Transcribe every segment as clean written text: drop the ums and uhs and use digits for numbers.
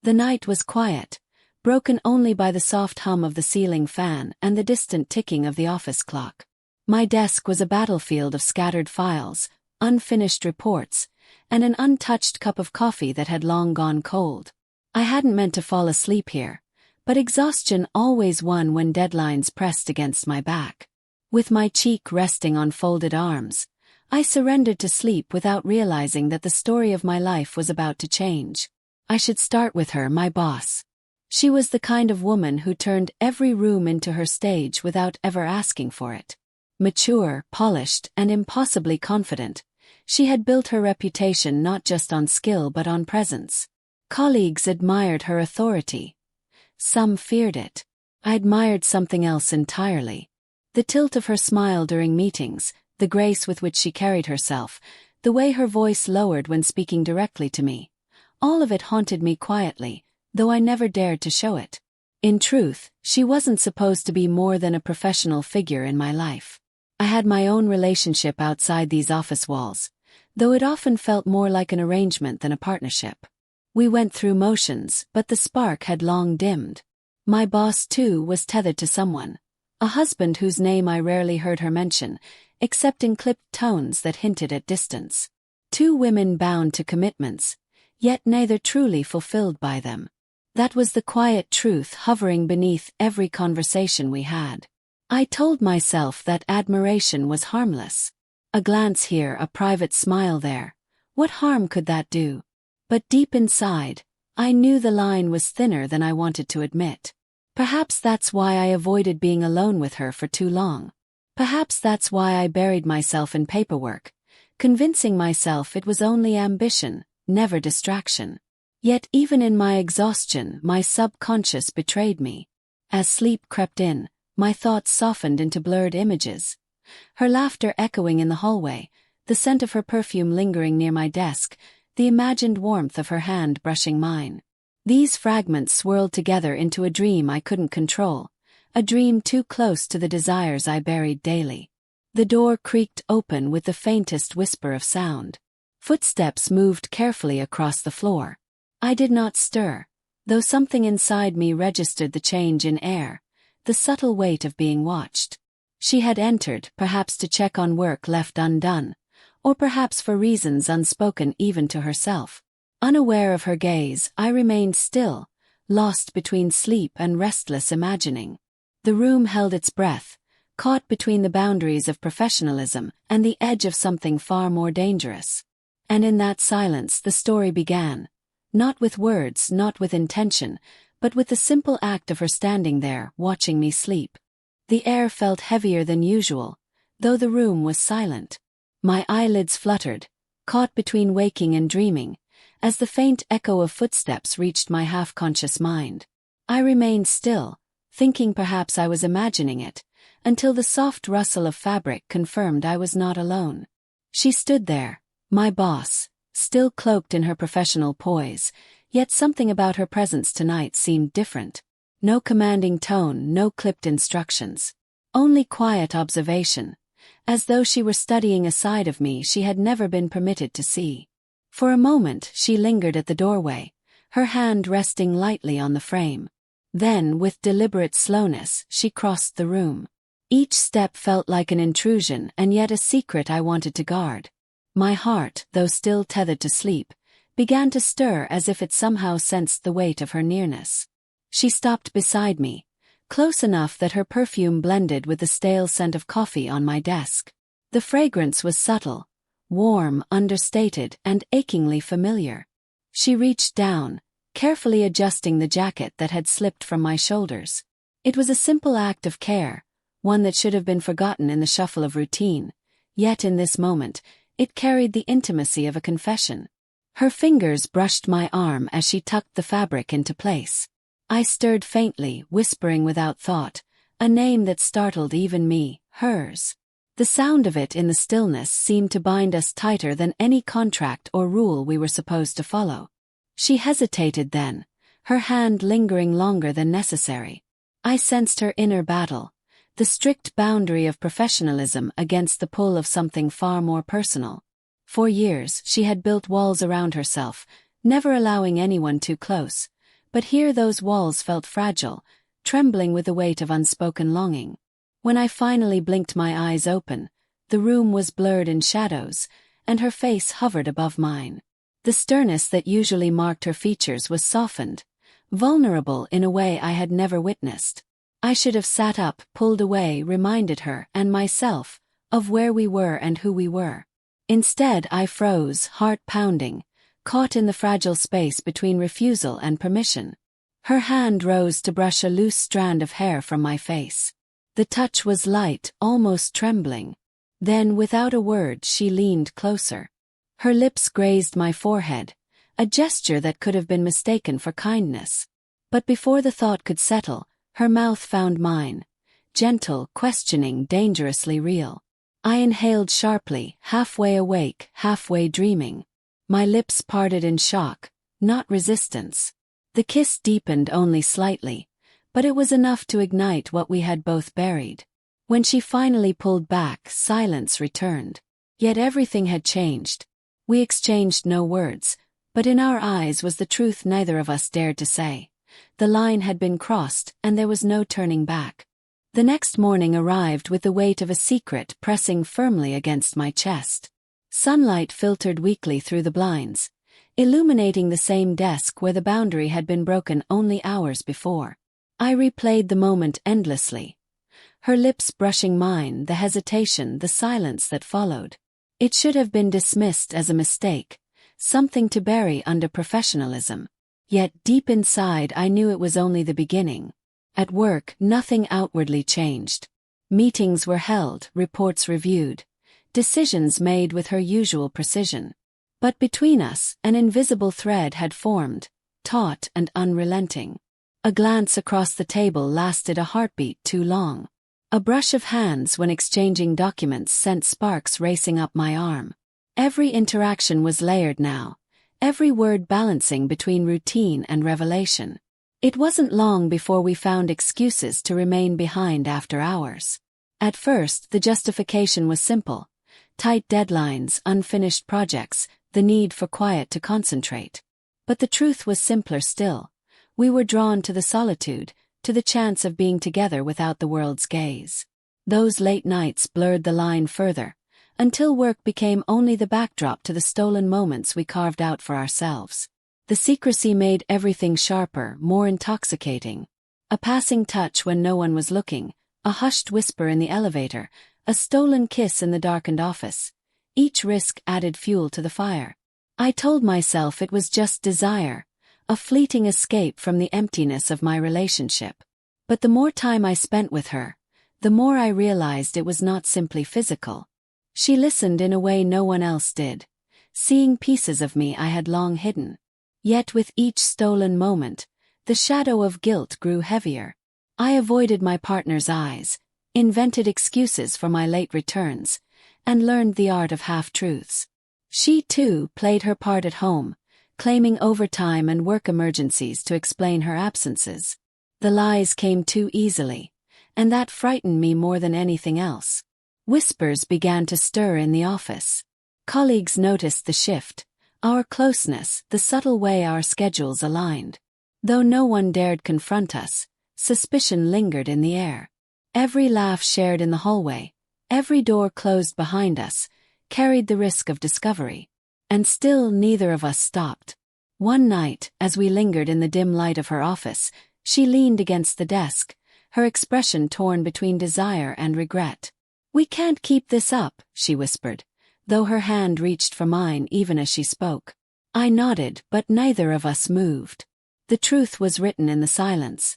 The night was quiet, broken only by the soft hum of the ceiling fan and the distant ticking of the office clock. My desk was a battlefield of scattered files, unfinished reports, and an untouched cup of coffee that had long gone cold. I hadn't meant to fall asleep here, but exhaustion always won when deadlines pressed against my back. With my cheek resting on folded arms, I surrendered to sleep without realizing that the story of my life was about to change. I should start with her, my boss. She was the kind of woman who turned every room into her stage without ever asking for it. Mature, polished, and impossibly confident, she had built her reputation not just on skill but on presence. Colleagues admired her authority. Some feared it. I admired something else entirely. The tilt of her smile during meetings, the grace with which she carried herself, the way her voice lowered when speaking directly to me. All of it haunted me quietly, though I never dared to show it. In truth, she wasn't supposed to be more than a professional figure in my life. I had my own relationship outside these office walls, though it often felt more like an arrangement than a partnership. We went through motions, but the spark had long dimmed. My boss, too, was tethered to someone. A husband whose name I rarely heard her mention, except in clipped tones that hinted at distance. Two women bound to commitments, yet neither truly fulfilled by them. That was the quiet truth hovering beneath every conversation we had. I told myself that admiration was harmless. A glance here, a private smile there. What harm could that do? But deep inside, I knew the line was thinner than I wanted to admit. Perhaps that's why I avoided being alone with her for too long. Perhaps that's why I buried myself in paperwork, convincing myself it was only ambition, never distraction. Yet even in my exhaustion, my subconscious betrayed me. As sleep crept in, my thoughts softened into blurred images. Her laughter echoing in the hallway, the scent of her perfume lingering near my desk, the imagined warmth of her hand brushing mine. These fragments swirled together into a dream I couldn't control, a dream too close to the desires I buried daily. The door creaked open with the faintest whisper of sound. Footsteps moved carefully across the floor. I did not stir, though something inside me registered the change in air, the subtle weight of being watched. She had entered, perhaps to check on work left undone, or perhaps for reasons unspoken even to herself. Unaware of her gaze, I remained still, lost between sleep and restless imagining. The room held its breath, caught between the boundaries of professionalism and the edge of something far more dangerous. And in that silence the story began. Not with words, not with intention, but with the simple act of her standing there, watching me sleep. The air felt heavier than usual, though the room was silent. My eyelids fluttered, caught between waking and dreaming, as the faint echo of footsteps reached my half-conscious mind. I remained still, thinking perhaps I was imagining it, until the soft rustle of fabric confirmed I was not alone. She stood there, my boss, still cloaked in her professional poise, yet something about her presence tonight seemed different. No commanding tone, no clipped instructions. Only quiet observation, as though she were studying a side of me she had never been permitted to see. For a moment she lingered at the doorway, her hand resting lightly on the frame. Then, with deliberate slowness, she crossed the room. Each step felt like an intrusion and yet a secret I wanted to guard. My heart, though still tethered to sleep, began to stir as if it somehow sensed the weight of her nearness. She stopped beside me, close enough that her perfume blended with the stale scent of coffee on my desk. The fragrance was subtle, warm, understated, and achingly familiar. She reached down, carefully adjusting the jacket that had slipped from my shoulders. It was a simple act of care, one that should have been forgotten in the shuffle of routine, yet in this moment, it carried the intimacy of a confession. Her fingers brushed my arm as she tucked the fabric into place. I stirred faintly, whispering without thought, a name that startled even me, hers. The sound of it in the stillness seemed to bind us tighter than any contract or rule we were supposed to follow. She hesitated then, her hand lingering longer than necessary. I sensed her inner battle, the strict boundary of professionalism against the pull of something far more personal. For years she had built walls around herself, never allowing anyone too close, But here those walls felt fragile, trembling with the weight of unspoken longing. When I finally blinked my eyes open, the room was blurred in shadows, and her face hovered above mine. The sternness that usually marked her features was softened, vulnerable in a way I had never witnessed. I should have sat up, pulled away, reminded her and myself of where we were and who we were. Instead, I froze, heart pounding, caught in the fragile space between refusal and permission. Her hand rose to brush a loose strand of hair from my face. The touch was light, almost trembling. Then, without a word, she leaned closer. Her lips grazed my forehead, a gesture that could have been mistaken for kindness. But before the thought could settle, her mouth found mine, gentle, questioning, dangerously real. I inhaled sharply, halfway awake, halfway dreaming. My lips parted in shock, not resistance. The kiss deepened only slightly, but it was enough to ignite what we had both buried. When she finally pulled back, silence returned. Yet everything had changed. We exchanged no words, but in our eyes was the truth neither of us dared to say. The line had been crossed, and there was no turning back. The next morning arrived with the weight of a secret pressing firmly against my chest. Sunlight filtered weakly through the blinds, illuminating the same desk where the boundary had been broken only hours before. I replayed the moment endlessly. Her lips brushing mine, the hesitation, the silence that followed. It should have been dismissed as a mistake, something to bury under professionalism. Yet deep inside I knew it was only the beginning. At work, nothing outwardly changed. Meetings were held, reports reviewed, decisions made with her usual precision. But between us, an invisible thread had formed, taut and unrelenting. A glance across the table lasted a heartbeat too long. A brush of hands when exchanging documents sent sparks racing up my arm. Every interaction was layered now, every word balancing between routine and revelation. It wasn't long before we found excuses to remain behind after hours. At first, the justification was simple. Tight deadlines, unfinished projects, the need for quiet to concentrate. But the truth was simpler still. We were drawn to the solitude, to the chance of being together without the world's gaze. Those late nights blurred the line further, until work became only the backdrop to the stolen moments we carved out for ourselves. The secrecy made everything sharper, more intoxicating. A passing touch when no one was looking, a hushed whisper in the elevator, a stolen kiss in the darkened office. Each risk added fuel to the fire. I told myself it was just desire, a fleeting escape from the emptiness of my relationship. But the more time I spent with her, the more I realized it was not simply physical. She listened in a way no one else did, seeing pieces of me I had long hidden. Yet with each stolen moment, the shadow of guilt grew heavier. I avoided my partner's eyes, invented excuses for my late returns, and learned the art of half-truths. She, too, played her part at home, claiming overtime and work emergencies to explain her absences. The lies came too easily, and that frightened me more than anything else. Whispers began to stir in the office. Colleagues noticed the shift, our closeness, the subtle way our schedules aligned. Though no one dared confront us, suspicion lingered in the air. Every laugh shared in the hallway, every door closed behind us, carried the risk of discovery. And still neither of us stopped. One night, as we lingered in the dim light of her office, she leaned against the desk, her expression torn between desire and regret. "We can't keep this up," she whispered, though her hand reached for mine even as she spoke. I nodded, but neither of us moved. The truth was written in the silence.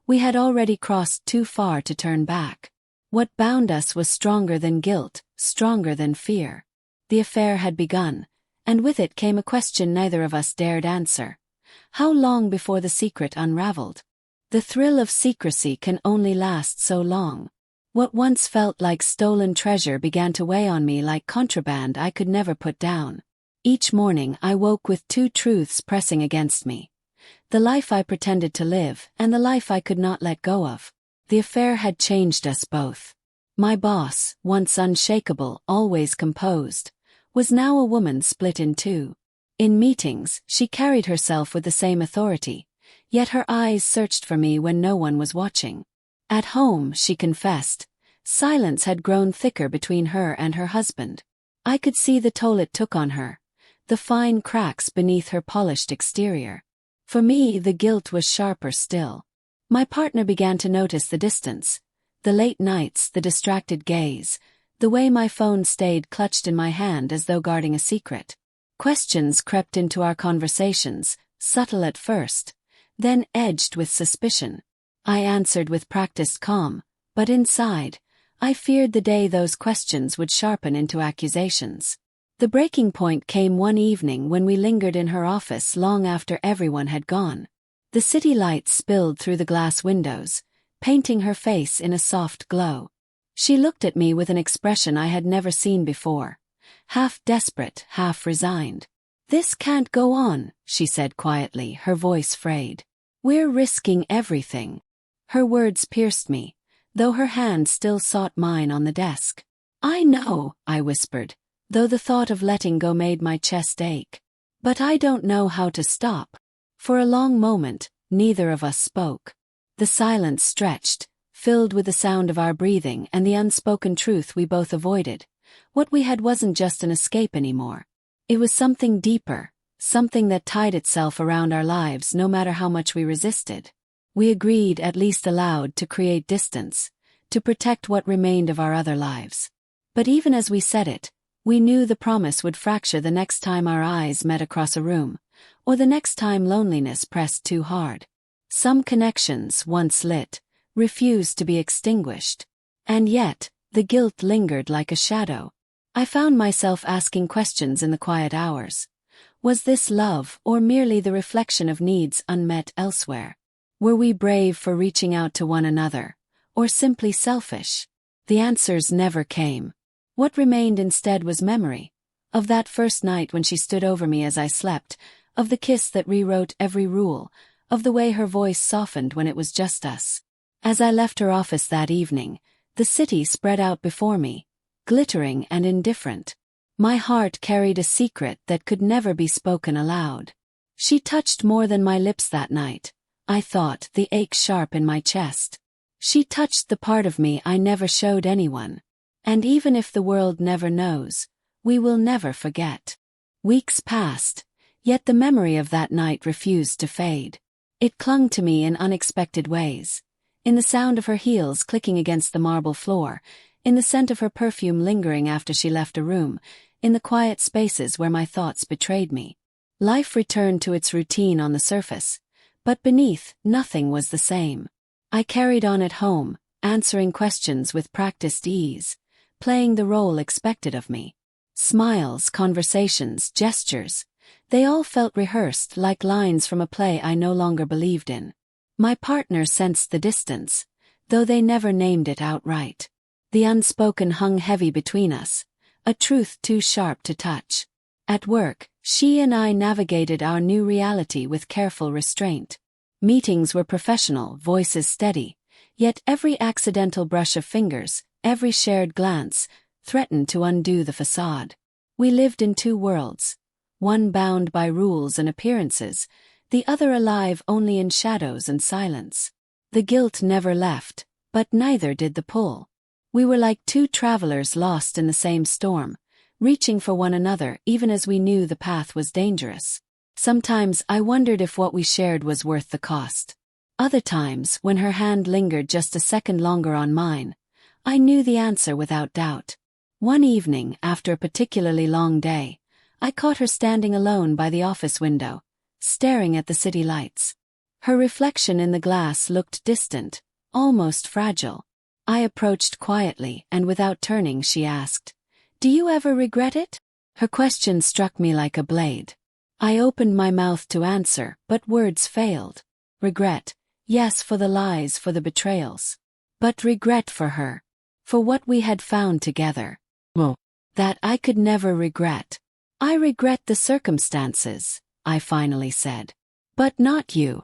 We had already crossed too far to turn back. What bound us was stronger than guilt, stronger than fear. The affair had begun, and with it came a question neither of us dared answer. How long before the secret unraveled? The thrill of secrecy can only last so long. What once felt like stolen treasure began to weigh on me like contraband I could never put down. Each morning I woke with two truths pressing against me. The life I pretended to live and the life I could not let go of. The affair had changed us both. My boss, once unshakable, always composed, was now a woman split in two. In meetings, she carried herself with the same authority, yet her eyes searched for me when no one was watching. At home, she confessed, silence had grown thicker between her and her husband. I could see the toll it took on her, the fine cracks beneath her polished exterior. For me, the guilt was sharper still. My partner began to notice the distance, the late nights, the distracted gaze, the way my phone stayed clutched in my hand as though guarding a secret. Questions crept into our conversations, subtle at first, then edged with suspicion. I answered with practiced calm, but inside, I feared the day those questions would sharpen into accusations. The breaking point came one evening when we lingered in her office long after everyone had gone. The city lights spilled through the glass windows, painting her face in a soft glow. She looked at me with an expression I had never seen before, half desperate, half resigned. "This can't go on," she said quietly, her voice frayed. "We're risking everything." Her words pierced me, though her hand still sought mine on the desk. "I know," I whispered, though the thought of letting go made my chest ache. "But I don't know how to stop." For a long moment, neither of us spoke. The silence stretched, filled with the sound of our breathing and the unspoken truth we both avoided. What we had wasn't just an escape anymore. It was something deeper, something that tied itself around our lives no matter how much we resisted. We agreed, at least aloud, to create distance, to protect what remained of our other lives. But even as we said it, we knew the promise would fracture the next time our eyes met across a room, or the next time loneliness pressed too hard. Some connections, once lit, refused to be extinguished. And yet, the guilt lingered like a shadow. I found myself asking questions in the quiet hours. Was this love, or merely the reflection of needs unmet elsewhere? Were we brave for reaching out to one another, or simply selfish? The answers never came. What remained instead was memory, of that first night when she stood over me as I slept, of the kiss that rewrote every rule, of the way her voice softened when it was just us. As I left her office that evening, the city spread out before me, glittering and indifferent. My heart carried a secret that could never be spoken aloud. She touched more than my lips that night, I thought, the ache sharp in my chest. She touched the part of me I never showed anyone. And even if the world never knows, we will never forget. Weeks passed, yet the memory of that night refused to fade. It clung to me in unexpected ways. In the sound of her heels clicking against the marble floor, in the scent of her perfume lingering after she left a room, in the quiet spaces where my thoughts betrayed me. Life returned to its routine on the surface, but beneath, nothing was the same. I carried on at home, answering questions with practiced ease, playing the role expected of me. Smiles, conversations, gestures, they all felt rehearsed, like lines from a play I no longer believed in. My partner sensed the distance, though they never named it outright. The unspoken hung heavy between us, a truth too sharp to touch. At work, she and I navigated our new reality with careful restraint. Meetings were professional, voices steady, yet every accidental brush of fingers, every shared glance, threatened to undo the facade. We lived in two worlds, one bound by rules and appearances, the other alive only in shadows and silence. The guilt never left, but neither did the pull. We were like two travelers lost in the same storm, reaching for one another even as we knew the path was dangerous. Sometimes I wondered if what we shared was worth the cost. Other times, when her hand lingered just a second longer on mine, I knew the answer without doubt. One evening, after a particularly long day, I caught her standing alone by the office window, staring at the city lights. Her reflection in the glass looked distant, almost fragile. I approached quietly, and without turning she asked, "Do you ever regret it?" Her question struck me like a blade. I opened my mouth to answer, but words failed. Regret, yes, for the lies, for the betrayals. But regret for her. For what we had found together. That I could never regret. "I regret the circumstances," I finally said. "But not you."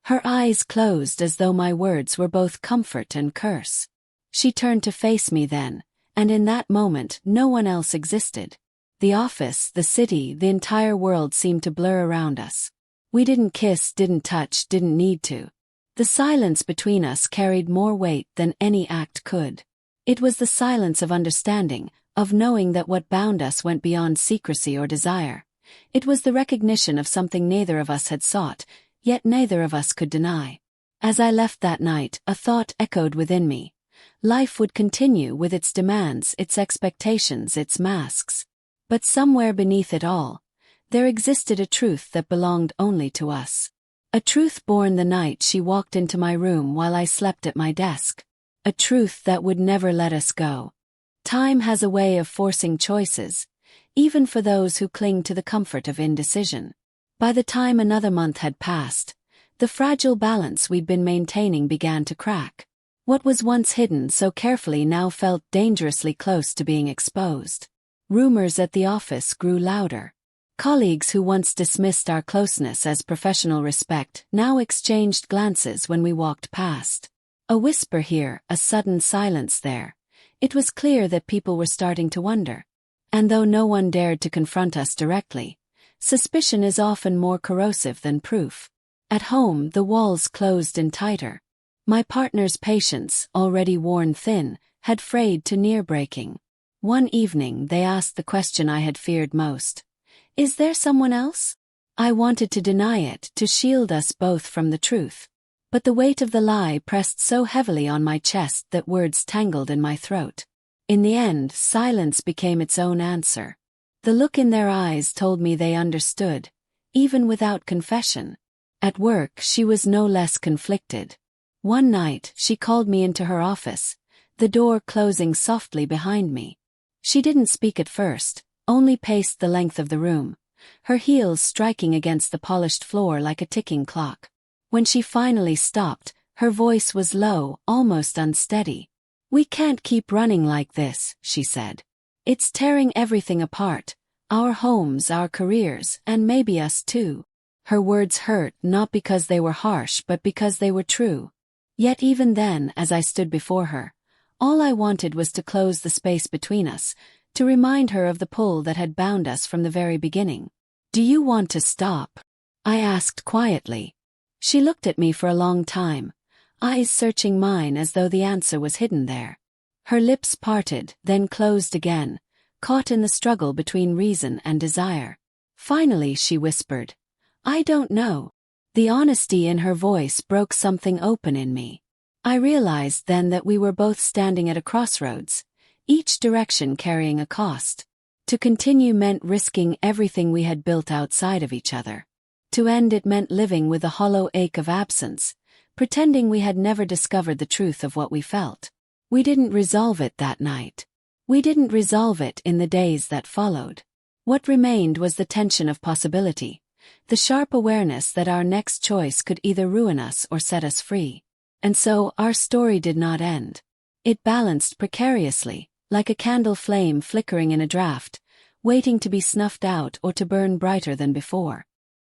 Her eyes closed as though my words were both comfort and curse. She turned to face me then, and in that moment no one else existed. The office, the city, the entire world seemed to blur around us. We didn't kiss, didn't touch, didn't need to. The silence between us carried more weight than any act could. It was the silence of understanding, of knowing that what bound us went beyond secrecy or desire. It was the recognition of something neither of us had sought, yet neither of us could deny. As I left that night, a thought echoed within me. Life would continue with its demands, its expectations, its masks. But somewhere beneath it all, there existed a truth that belonged only to us. A truth born the night she walked into my room while I slept at my desk. A truth that would never let us go. Time has a way of forcing choices, even for those who cling to the comfort of indecision. By the time another month had passed, the fragile balance we'd been maintaining began to crack. What was once hidden so carefully now felt dangerously close to being exposed. Rumors at the office grew louder. Colleagues who once dismissed our closeness as professional respect now exchanged glances when we walked past. A whisper here, a sudden silence there. It was clear that people were starting to wonder. And though no one dared to confront us directly, suspicion is often more corrosive than proof. At home, the walls closed in tighter. My partner's patience, already worn thin, had frayed to near breaking. One evening they asked the question I had feared most. Is there someone else? I wanted to deny it, to shield us both from the truth. But the weight of the lie pressed so heavily on my chest that words tangled in my throat. In the end, silence became its own answer. The look in their eyes told me they understood, even without confession. At work, she was no less conflicted. One night, she called me into her office, the door closing softly behind me. She didn't speak at first, only paced the length of the room, her heels striking against the polished floor like a ticking clock. When she finally stopped, her voice was low, almost unsteady. "We can't keep running like this," she said. "It's tearing everything apart, our homes, our careers, and maybe us too." Her words hurt not because they were harsh but because they were true. Yet even then, as I stood before her, all I wanted was to close the space between us, to remind her of the pull that had bound us from the very beginning. "Do you want to stop?" I asked quietly. She looked at me for a long time, eyes searching mine as though the answer was hidden there. Her lips parted, then closed again, caught in the struggle between reason and desire. Finally she whispered, "I don't know." The honesty in her voice broke something open in me. I realized then that we were both standing at a crossroads, each direction carrying a cost. To continue meant risking everything we had built outside of each other. To end it meant living with the hollow ache of absence, pretending we had never discovered the truth of what we felt. We didn't resolve it that night. We didn't resolve it in the days that followed. What remained was the tension of possibility, the sharp awareness that our next choice could either ruin us or set us free. And so, our story did not end. It balanced precariously, like a candle flame flickering in a draught, waiting to be snuffed out or to burn brighter than before.